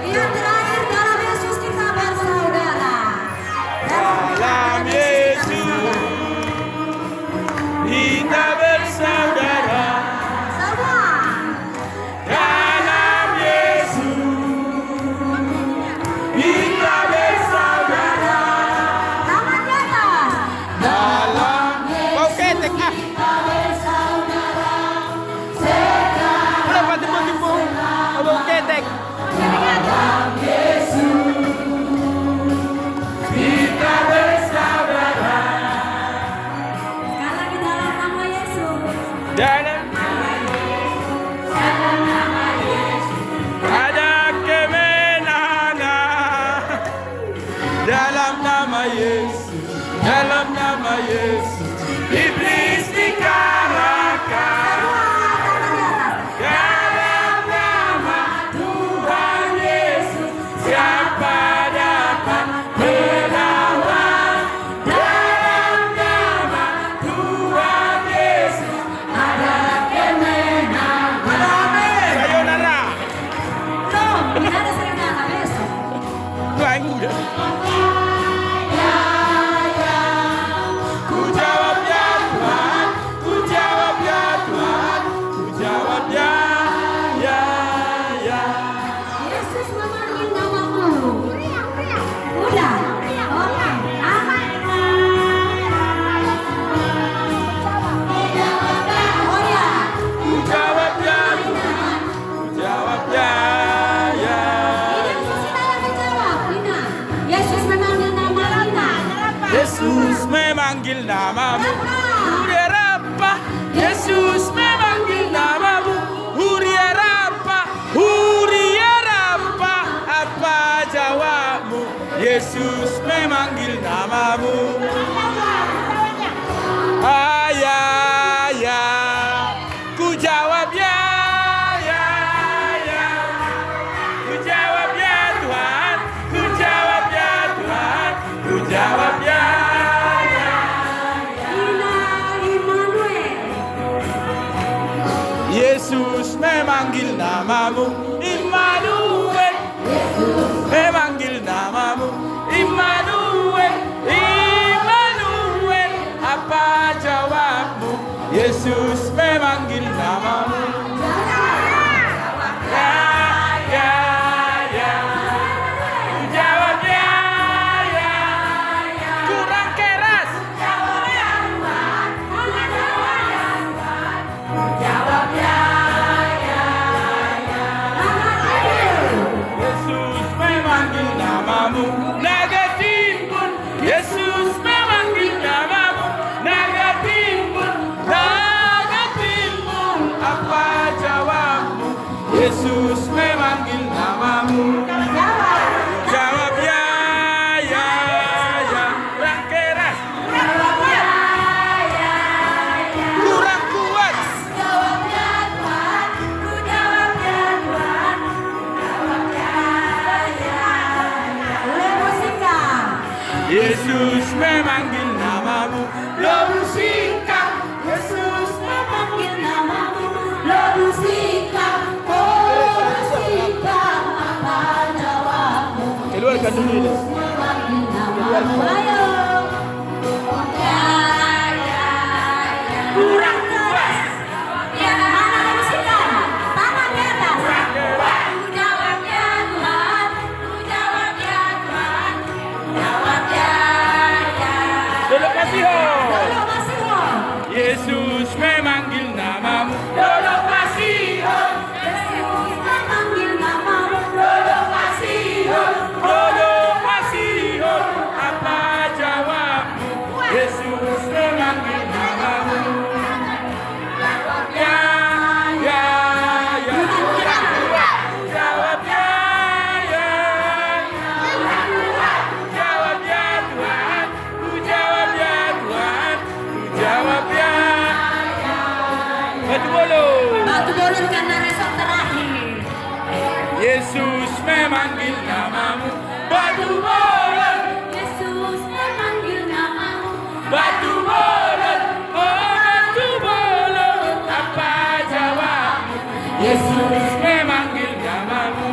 Yang terakhir, dalam Yesus kita bersaudara. Dalam Yesus kita bersaudara. Semua. Dalam Yesus kita bersaudara. Tangan di atas. Dalam bau ketek Berapa tipu-tipu bau ketek. Dalam Yesus kita bersaudara. Sekali lagi dalam nama Yesus. Dalam Nama Yesus. ada kemenangan. Dalam nama Yesus, dalam nama Yesus, iblis dikalahkan. Dalam nama Tuhan Yesus, siapa dapat melawan? Dalam nama Tuhan Yesus, ada kemenangan. Sayonara. Belum, tidak ada sayonara besok. Tuhan udah. Ku jawab ya Tuhan, ku jawab ya Tuhan, ku jawab ya, ya, ya. Yesus memanggil namamu. Udah. Oke. Oh ya. Ku jawab ya Tuhan, ku jawab ya, ya. Ini Susila yang menjawab. Lina. Yesus memanggil nama Lina. Yesus memanggil namamu, Huriarapa. Yesus memanggil namamu, Huriarapa, Huriarapa. Apa jawabmu? Yesus memanggil namamu. Ya, ya. Ku jawab ya, ya, ya. Ku jawab ya Tuhan, ku jawab ya Tuhan, ku jawab ya, ya. Lina Immanuel. Yesus memanggil namamu, Immanuel. Memanggil namamu, Immanuel, Immanuel. Apa jawabmu? Yesus memanggil namamu. Ya, ya, ya. Ku jawab ya, ya. Kurang keras. Yesus memanggil namamu, naga timbun. Yesus memanggil namamu, naga timbun, naga timbun. Apa jawabmu? Yesus memanggil namamu. Jawab ya, ya, ya. Kurang keras. Kurang kuat. Yesus memanggil namamu, Lobusika. Yesus memanggil namamu, Lobusika. Keluarkan dulu ini. Kurang kuat. Mana Lobusika? Tangan di atas. Ku jawab ya Tuhan. Ku jawab ya Tuhan. Jawab ya, ya. Dulu Pasiho. Dulu Pasiho. Yesus memanggil namamu, Dulu Pasiho. Yesus memanggil namamu. Dulu Pasiho. Dulu Pasiho. Apa jawabmu? Yesus memanggil namamu. Ya, ya, ya. Jawab ya, ya. Jawab ya Tuhan. Ku jawab ya Tuhan. Ku jawab ya. Batu bolon. Batu bolon karena resort terakhir. Yesus memanggil namamu, batu bolon. Yesus memanggil namamu. Batu bolon, oh batu bolon. Yesus memanggil namamu.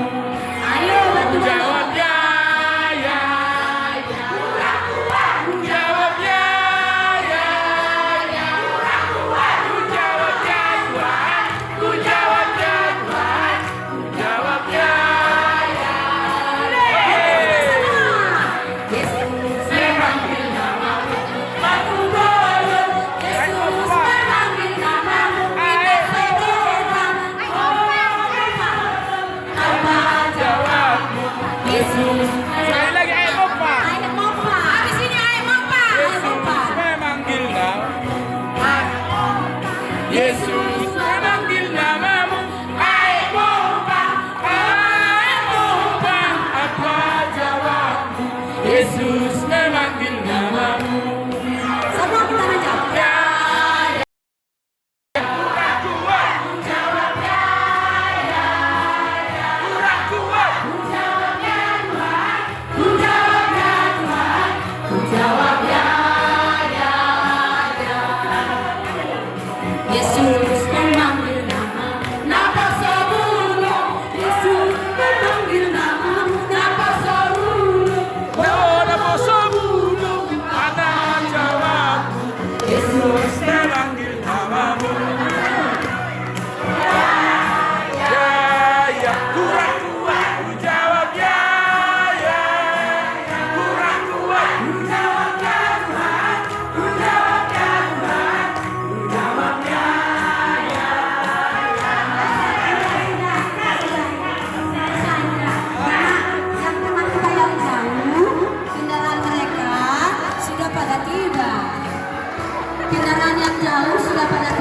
Ayo bantu Jawab ya, ya, ya. Ku jawab ya, ya, ya. Ku jawab ya Tuhan. Ku jawab ya Tuhan. Ku jawab ya, ya. Yesus memanggil namamu. Aku boleh. Yesus memanggil namamu. Kita segera. Apa Jawabmu. Yesus. Sekali lagi ayo kompak. Ayo mopa. Habis ini ayo mopa. Ayo mopa. Yesus memanggil namamu. Yesus memanggil namamu. Ayo kompak. Apa jawabmu? Yesus memanggil namamu. Semua kita menjawab. Ya, ya. Kurang kuat. Jawab ya, ya, ya. Kurang kuat. Ku jawab ya Tuhan. Ku jawab ya Tuhan. Ku jawab ya, ya, ya. Yesus memanggil namamu. Napa sebelum Yesus memanggil namamu. Napa sebelum Napa sebelum ada jawabmu. Yesus Memanggil namamu. Ya, ya. Kurang kuat. Ku jawab ya, ya. Kurang kuat. Ku jawab ya Tuhan. Ku jawab ya Tuhan. Ku jawab ya, ya. yang teman kita yang jauh, kendaraan mereka sudah pada tiba. Kendaraan yang jauh sudah pada tiba.